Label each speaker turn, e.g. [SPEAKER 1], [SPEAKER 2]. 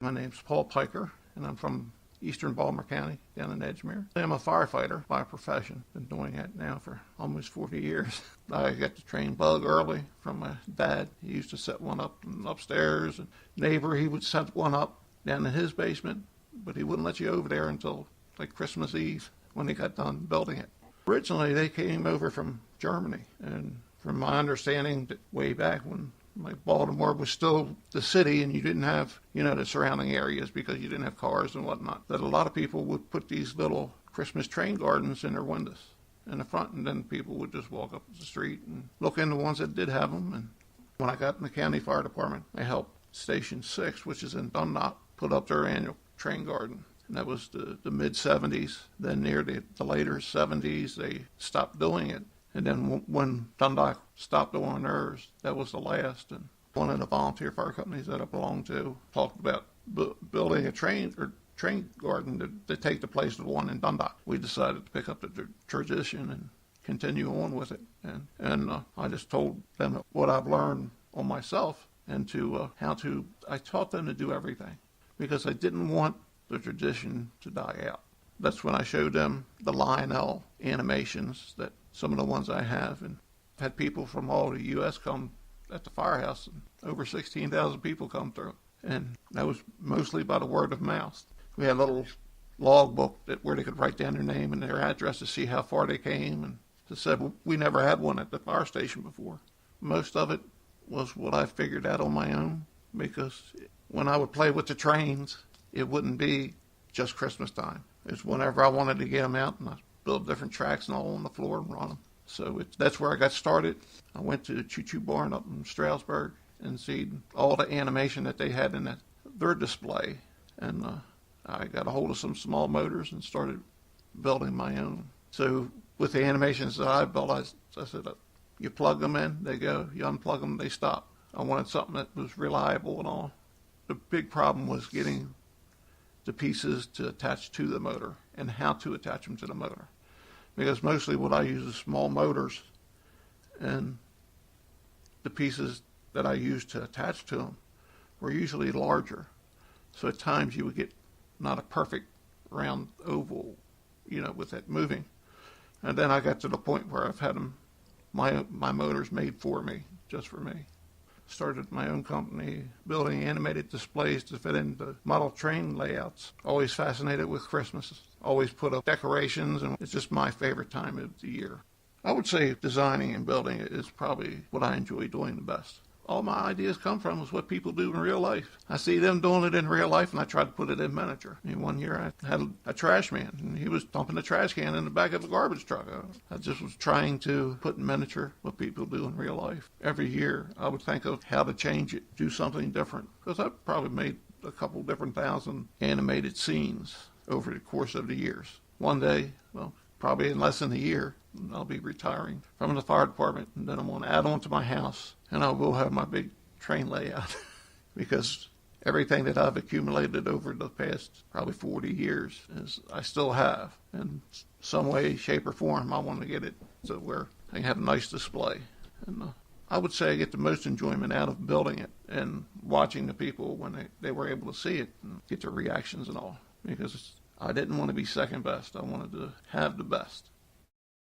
[SPEAKER 1] My name's Paul Piker, and I'm from eastern Baltimore County down in Edgemere. I'm a firefighter by profession. Been doing that now for almost 40 years. I got the train bug early from my dad. He used to set one up upstairs. And neighbor, he would set one up down in his basement, but he wouldn't let you over there until like Christmas Eve when he got done building it. Originally, they came over from Germany, and from my understanding, that way back when like Baltimore was still the city and you didn't have, the surrounding areas because you didn't have cars and whatnot, that a lot of people would put these little Christmas train gardens in their windows in the front, and then people would just walk up the street and look in the ones that did have them. And when I got in the county fire department, I helped Station 6, which is in Dundalk, put up their annual train garden. And that was the mid-'70s. Then near the later '70s, they stopped doing it. And then when Dundalk stopped doing theirs, that was the last. And one of the volunteer fire companies that I belonged to talked about building a train garden to take the place of the one in Dundalk. We decided to pick up the tradition and continue on with it. And I just told them what I've learned on myself and I taught them to do everything because I didn't want the tradition to die out. That's when I showed them the Lionel animations, that some of the ones I have, and had people from all the U.S. come at the firehouse, and over 16,000 people come through. And that was mostly by the word of mouth. We had a little log book where they could write down their name and their address to see how far they came. And they said, well, we never had one at the fire station before. Most of it was what I figured out on my own, because when I would play with the trains, it wouldn't be just Christmas time. It's whenever I wanted to get them out, and I build different tracks and all on the floor and run them. So that's where I got started. I went to the Choo Choo Barn up in Stroudsburg and seen all the animation that they had in their display. And I got a hold of some small motors and started building my own. So with the animations that I built, I said, you plug them in, they go. You unplug them, they stop. I wanted something that was reliable and all. The big problem was getting the pieces to attach to the motor and how to attach them to the motor. Because mostly what I use is small motors, and the pieces that I used to attach to them were usually larger. So at times you would get not a perfect round oval, with it moving. And then I got to the point where I've had my motors made for me, just for me. Started my own company building animated displays to fit into model train layouts. Always fascinated with Christmas. Always put up decorations, and it's just my favorite time of the year. I would say designing and building it is probably what I enjoy doing the best. All my ideas come from is what people do in real life. I see them doing it in real life, and I try to put it in miniature. One year I had a trash man, and he was dumping a trash can in the back of a garbage truck. I just was trying to put in miniature what people do in real life. Every year I would think of how to change it, do something different, because I've probably made a couple different thousand animated scenes over the course of the years. One day, probably in less than a year, I'll be retiring from the fire department, and then I'm going to add on to my house, and I will have my big train layout because everything that I've accumulated over the past probably 40 years is I still have. In some way, shape, or form, I want to get it to where I can have a nice display. And I would say I get the most enjoyment out of building it and watching the people when they were able to see it and get their reactions and all, because I didn't want to be second best. I wanted to have the best.